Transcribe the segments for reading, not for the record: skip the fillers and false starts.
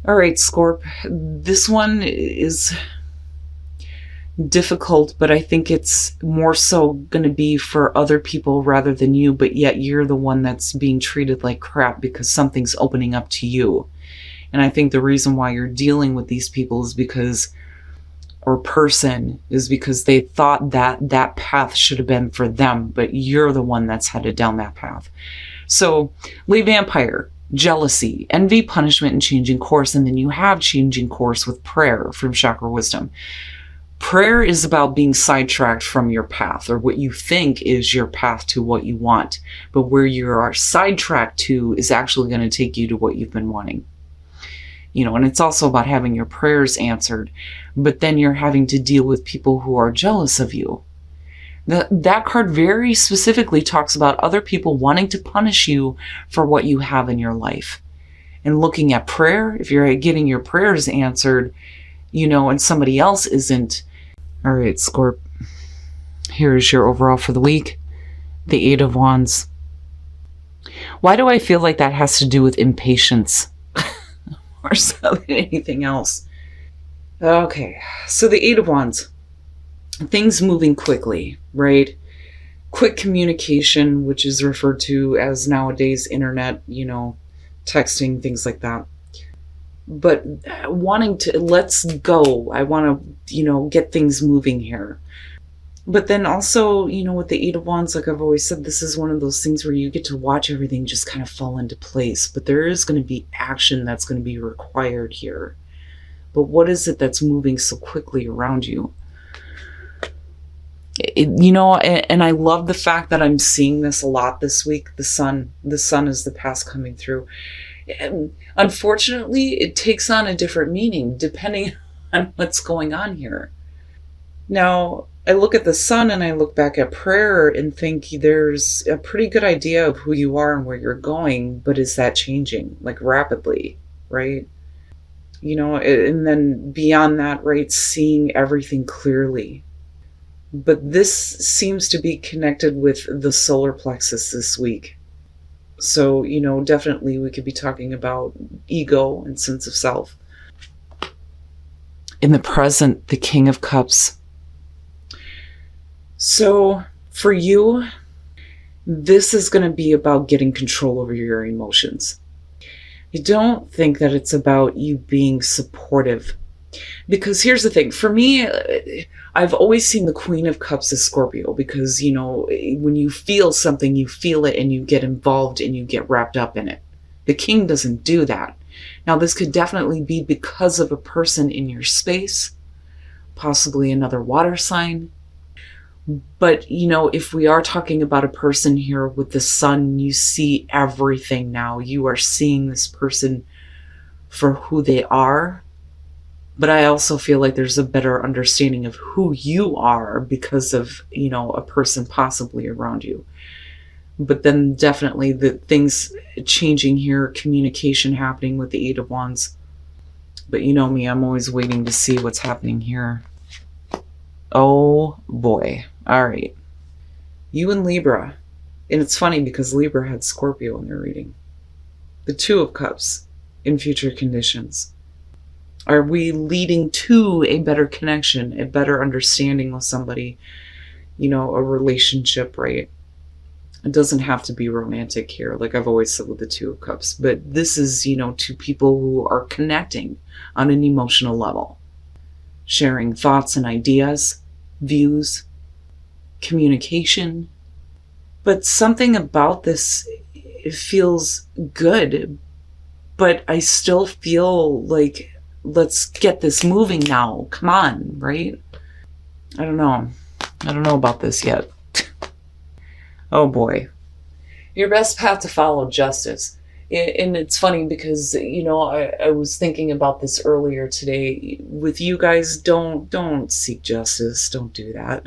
All right, Scorp. This one is difficult, but I think it's more so going to be for other people rather than you, but yet you're the one that's being treated like crap because something's opening up to you. And I think the reason why you're dealing with these people is because, or person, is because they thought that that path should have been for them, but you're the one that's headed down that path. So, Lay Vampire, jealousy, envy, punishment, and changing course. And then you have changing course with prayer from Chakra Wisdom. Prayer is about being sidetracked from your path, or what you think is your path to what you want. But where you are sidetracked to is actually going to take you to what you've been wanting. And it's also about having your prayers answered, but then you're having to deal with people who are jealous of you. That card very specifically talks about other people wanting to punish you for what you have in your life. And looking at prayer, if you're getting your prayers answered, and somebody else isn't. All right, Scorp, here's your overall for the week. The Eight of Wands. Why do I feel like that has to do with impatience or anything else? Okay, so the Eight of Wands. Things moving quickly, right? Quick communication, which is referred to as nowadays internet, texting, things like that. But wanting to, let's go. I want to, get things moving here. But then also, with the Eight of Wands, like I've always said, this is one of those things where you get to watch everything just kind of fall into place. But there is going to be action that's going to be required here. But what is it that's moving so quickly around you? And I love the fact that I'm seeing this a lot this week. The sun is the past coming through. And unfortunately, it takes on a different meaning depending on what's going on here. Now, I look at the sun and I look back at prayer and think there's a pretty good idea of who you are and where you're going, but is that changing, like rapidly, right? And then beyond that, right, seeing everything clearly. But this seems to be connected with the solar plexus this week. So, definitely we could be talking about ego and sense of self. In the present, the King of Cups. So, for you, this is going to be about getting control over your emotions. I don't think that it's about you being supportive. Because here's the thing, for me, I've always seen the Queen of Cups as Scorpio because, when you feel something, you feel it and you get involved and you get wrapped up in it. The King doesn't do that. Now, this could definitely be because of a person in your space, possibly another water sign. But, if we are talking about a person here with the sun, you see everything now. You are seeing this person for who they are. But I also feel like there's a better understanding of who you are because of, a person possibly around you. But then definitely the things changing here, communication happening with the Eight of Wands. But you know me, I'm always waiting to see what's happening here. Oh boy. All right. You and Libra. And it's funny because Libra had Scorpio in their reading. The Two of Cups in future conditions. Are we leading to a better connection, a better understanding with somebody, a relationship, right? It doesn't have to be romantic here, like I've always said with the Two of Cups. But this is, two people who are connecting on an emotional level, sharing thoughts and ideas, views, communication. But something about this, it feels good, but I still feel like, let's get this moving now. Come on, right? I don't know about this yet. Oh boy. Your best path to follow, justice. And it's funny because, I was thinking about this earlier today. With you guys, don't seek justice. Don't do that.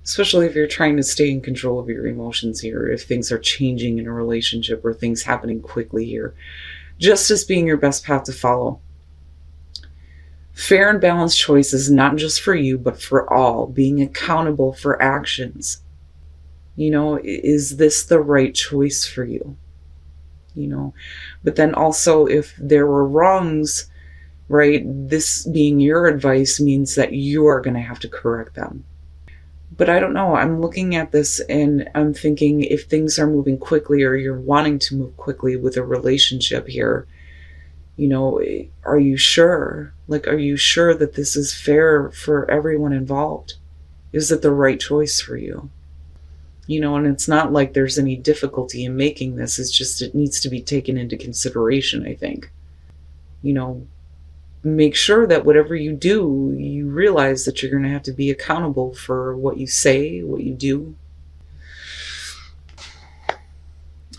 Especially if you're trying to stay in control of your emotions here, if things are changing in a relationship or things happening quickly here. Justice being your best path to follow. Fair and balanced choices, not just for you, but for all. Being accountable for actions. Is this the right choice for you? you know. But then also, if there were wrongs, right, this being your advice means that you are going to have to correct them. But I don't know. I'm looking at this and I'm thinking, if things are moving quickly or you're wanting to move quickly with a relationship here, are you sure? Like, are you sure that this is fair for everyone involved? Is it the right choice for you? And it's not like there's any difficulty in making this. It's just, it needs to be taken into consideration, I think. Make sure that whatever you do, you realize that you're going to have to be accountable for what you say, what you do.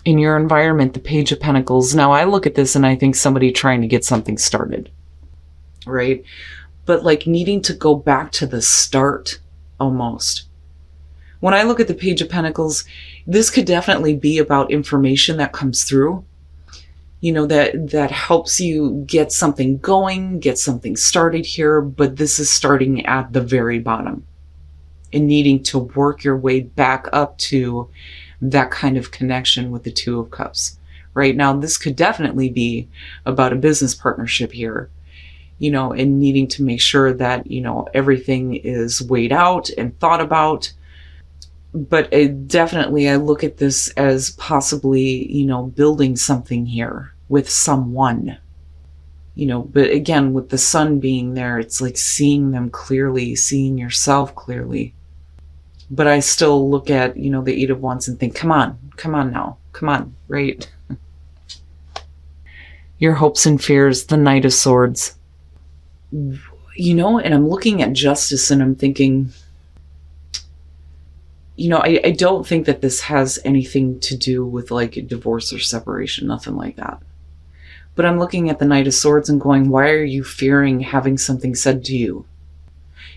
In your environment, the Page of Pentacles. Now, I look at this and I think somebody trying to get something started, right? But like needing to go back to the start almost. When I look at the Page of Pentacles, this could definitely be about information that comes through, that helps you get something going, get something started here, but this is starting at the very bottom and needing to work your way back up to that kind of connection with the Two of Cups. Right now, this could definitely be about a business partnership here, and needing to make sure that, everything is weighed out and thought about. But definitely, I look at this as possibly, building something here with someone, but again, with the sun being there, it's like seeing them clearly, seeing yourself clearly. But I still look at, the Eight of Wands and think, come on now, come on, right? Your hopes and fears, the Knight of Swords. And I'm looking at Justice and I'm thinking, I don't think that this has anything to do with like a divorce or separation, nothing like that. But I'm looking at the Knight of Swords and going, why are you fearing having something said to you?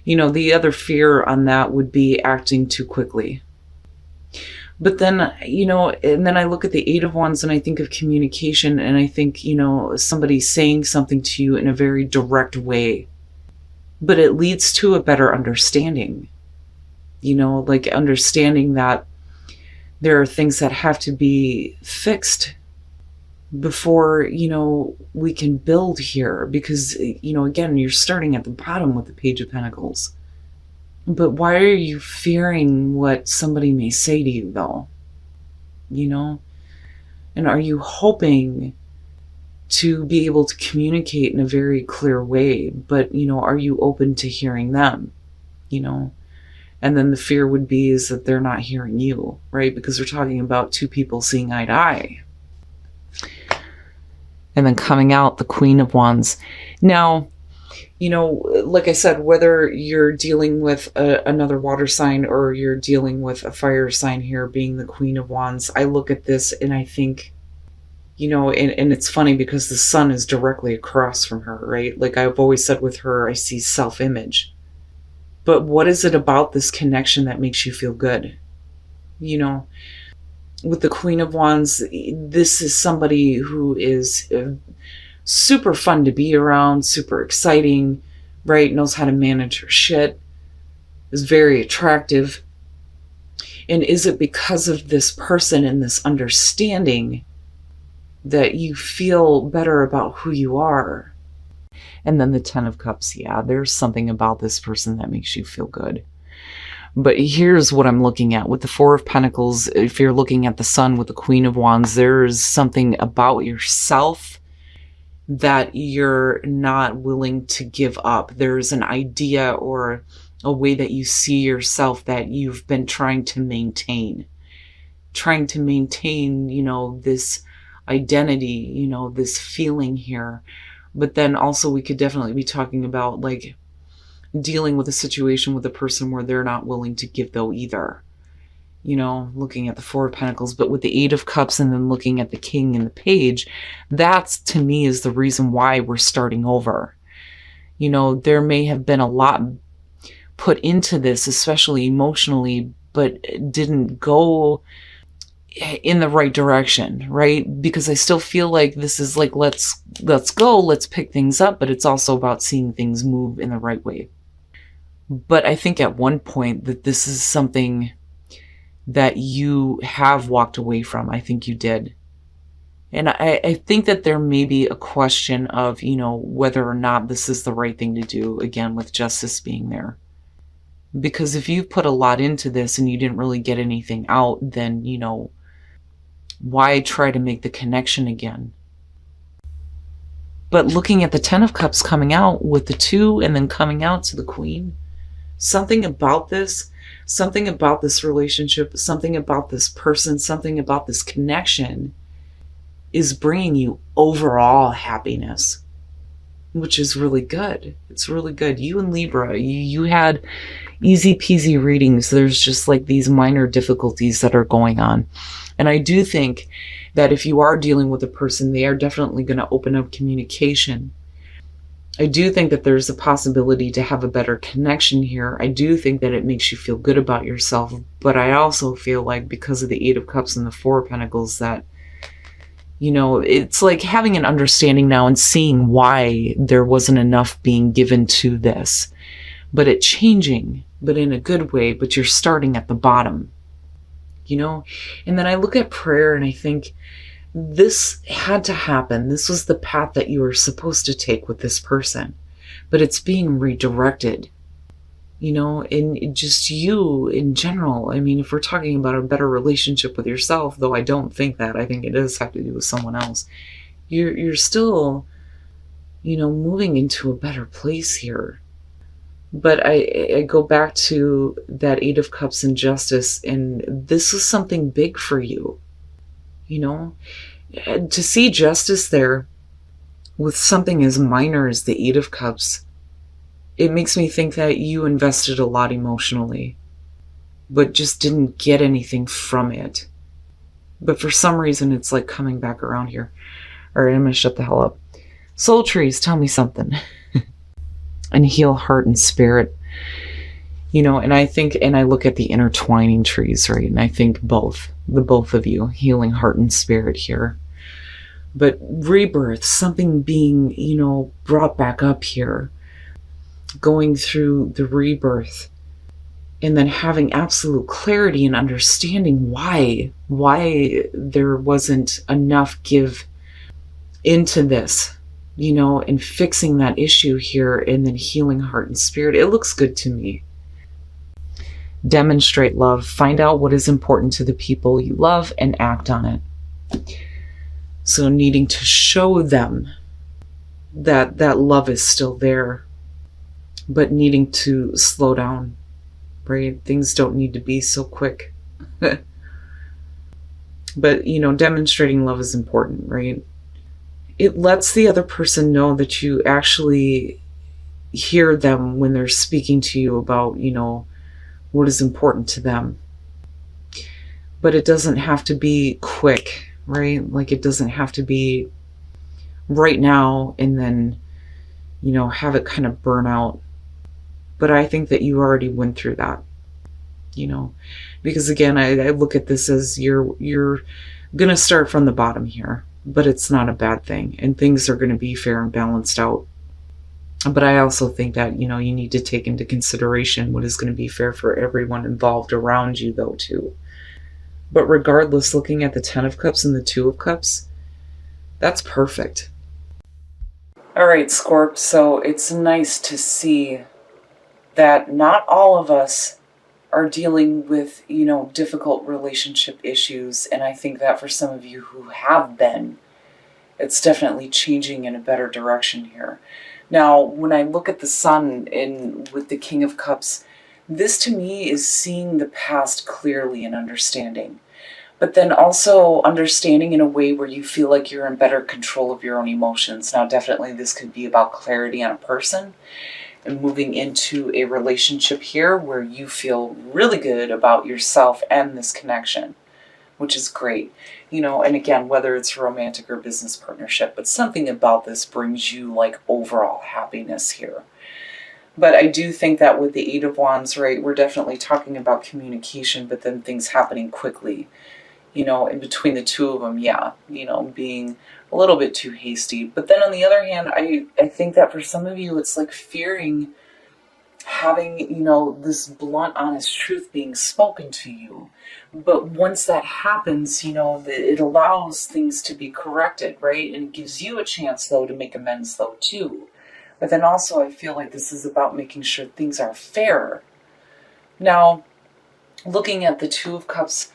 The other fear on that would be acting too quickly. But then, and then I look at the Eight of Wands and I think of communication and I think, somebody saying something to you in a very direct way, but it leads to a better understanding. Like understanding that there are things that have to be fixed before, we can build here. Because, again, you're starting at the bottom with the Page of Pentacles. But why are you fearing what somebody may say to you, though? And are you hoping to be able to communicate in a very clear way? But, are you open to hearing them? And then the fear would be is that they're not hearing you, right? Because we're talking about two people seeing eye to eye. And then coming out, the Queen of Wands. Now, like I said, whether you're dealing with another water sign or you're dealing with a fire sign here, being the Queen of Wands, I look at this and I think, and it's funny because the sun is directly across from her, right? Like I've always said with her, I see self-image. But what is it about this connection that makes you feel good? With the Queen of Wands, this is somebody who is super fun to be around, super exciting, right? Knows how to manage her shit, is very attractive. And is it because of this person and this understanding that you feel better about who you are? And then the Ten of Cups, yeah, there's something about this person that makes you feel good. But here's what I'm looking at. With the Four of Pentacles, if you're looking at the Sun with the Queen of Wands, there's something about yourself that you're not willing to give up. There's an idea or a way that you see yourself that you've been trying to maintain. Trying to maintain, this identity, this feeling here. But then also we could definitely be talking about like dealing with a situation with a person where they're not willing to give though either. Looking at the Four of Pentacles, but with the Eight of Cups and then looking at the King and the Page, that's to me is the reason why we're starting over. There may have been a lot put into this, especially emotionally, but it didn't go in the right direction, right? Because I still feel like this is like, let's go, let's pick things up, but it's also about seeing things move in the right way. But I think at one point that this is something that you have walked away from. I think you did. And I think that there may be a question of, whether or not this is the right thing to do, again, with justice being there. Because if you've put a lot into this and you didn't really get anything out, then, why try to make the connection again? But looking at the Ten of Cups coming out with the 2 and then coming out to the Queen, something about this relationship, something about this person, something about this connection is bringing you overall happiness, which is really good. It's really good. You and Libra, you had easy peasy readings. There's just like these minor difficulties that are going on. And I do think that if you are dealing with a person, they are definitely going to open up communication. I do think that there's a possibility to have a better connection here. I do think that it makes you feel good about yourself. But I also feel like because of the 8 of Cups and the 4 of Pentacles that, it's like having an understanding now and seeing why there wasn't enough being given to this. But it changing, but in a good way, but you're starting at the bottom. And then I look at prayer and I think this had to happen. This was the path that you were supposed to take with this person, but it's being redirected, and just you in general. I mean, if we're talking about a better relationship with yourself, though I don't think that, I think it does have to do with someone else. You're still, moving into a better place here. But I go back to that 8 of Cups and Justice, and this was something big for you, To see justice there with something as minor as the 8 of Cups, it makes me think that you invested a lot emotionally, but just didn't get anything from it. But for some reason, it's like coming back around here. All right, I'm going to shut the hell up. Soul trees, tell me something. And heal heart and spirit. And I think, and I look at the intertwining trees, right? And I think the both of you, healing heart and spirit here. But rebirth, something being, brought back up here, going through the rebirth, and then having absolute clarity and understanding why there wasn't enough give into this, and fixing that issue here, and then healing heart and spirit. It looks good to me. Demonstrate love. Find out what is important to the people you love and act on it. So needing to show them that love is still there, but needing to slow down, right? Things don't need to be so quick. But, demonstrating love is important, right? It lets the other person know that you actually hear them when they're speaking to you about, what is important to them. But it doesn't have to be quick, right? Like it doesn't have to be right now and then, have it kind of burn out. But I think that you already went through that, because again, I look at this as you're going to start from the bottom here, but it's not a bad thing. And things are going to be fair and balanced out. But I also think that, you need to take into consideration what is going to be fair for everyone involved around you, though, too. But regardless, looking at the 10 of Cups and the 2 of Cups, that's perfect. All right, Scorp, so it's nice to see that not all of us are dealing with, difficult relationship issues. And I think that for some of you who have been, it's definitely changing in a better direction here. Now, when I look at the Sun with the King of Cups, this to me is seeing the past clearly and understanding. But then also understanding in a way where you feel like you're in better control of your own emotions. Now, definitely this could be about clarity on a person and moving into a relationship here where you feel really good about yourself and this connection, which is great. And again, whether it's romantic or business partnership, but something about this brings you like overall happiness here. But I do think that with the 8 of Wands, right, we're definitely talking about communication, but then things happening quickly. In between the two of them, yeah, being a little bit too hasty. But then on the other hand, I think that for some of you, it's like fearing having, this blunt, honest truth being spoken to you. But once that happens, it allows things to be corrected, right? And gives you a chance, though, to make amends, though, too. But then also, I feel like this is about making sure things are fair. Now, looking at the Two of Cups,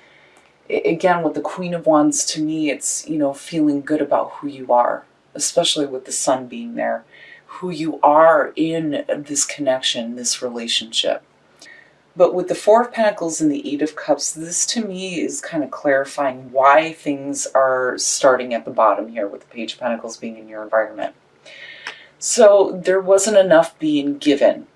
again, with the Queen of Wands, to me, it's, feeling good about who you are, especially with the Sun being there, who you are in this connection, this relationship. But with the Four of Pentacles and the Eight of Cups, this to me is kind of clarifying why things are starting at the bottom here with the Page of Pentacles being in your environment. So there wasn't enough being given.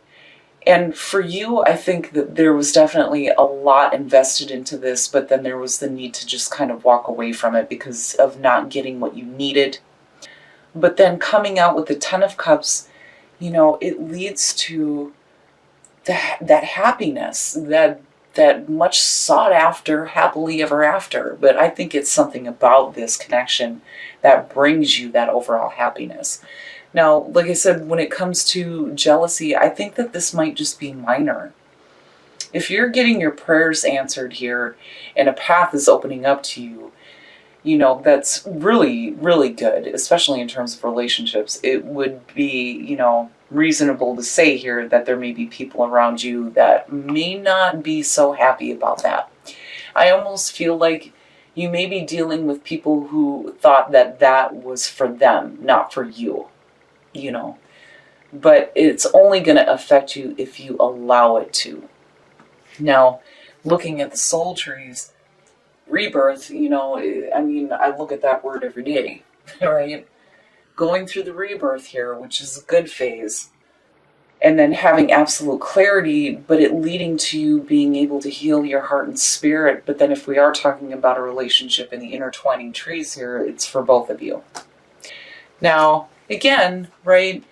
And for you, I think that there was definitely a lot invested into this, but then there was the need to just kind of walk away from it because of not getting what you needed. But then coming out with the Ten of Cups, it leads to that happiness, that much sought after happily ever after. But I think it's something about this connection that brings you that overall happiness. Now, like I said, when it comes to jealousy, I think that this might just be minor. If you're getting your prayers answered here and a path is opening up to you, that's really, really good, especially in terms of relationships. It would be, reasonable to say here that there may be people around you that may not be so happy about that. I almost feel like you may be dealing with people who thought that that was for them, not for you, But it's only going to affect you if you allow it to. Now, looking at the soul trees, rebirth, I look at that word every day, right? Going through the rebirth here, which is a good phase, and then having absolute clarity, but it leading to you being able to heal your heart and spirit. But then if we are talking about a relationship in the intertwining trees here, it's for both of you. Now, again, right,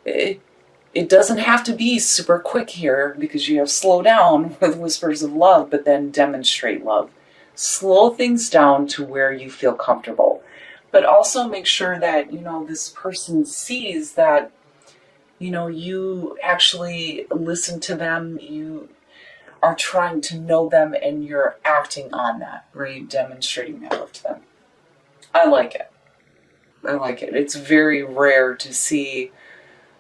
it doesn't have to be super quick here because you have slow down with whispers of love, but then demonstrate love. Slow things down to where you feel comfortable. But also make sure that, this person sees that, you actually listen to them, you are trying to know them, and you're acting on that, right? Demonstrating that love to them. I like it. It's very rare to see,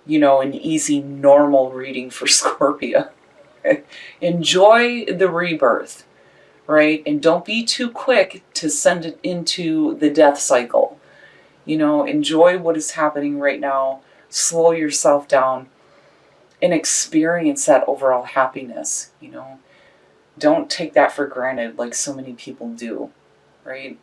an easy, normal reading for Scorpio. Enjoy the rebirth, right? And don't be too quick to send it into the death cycle. Enjoy what is happening right now. Slow yourself down and experience that overall happiness. Don't take that for granted like so many people do, right?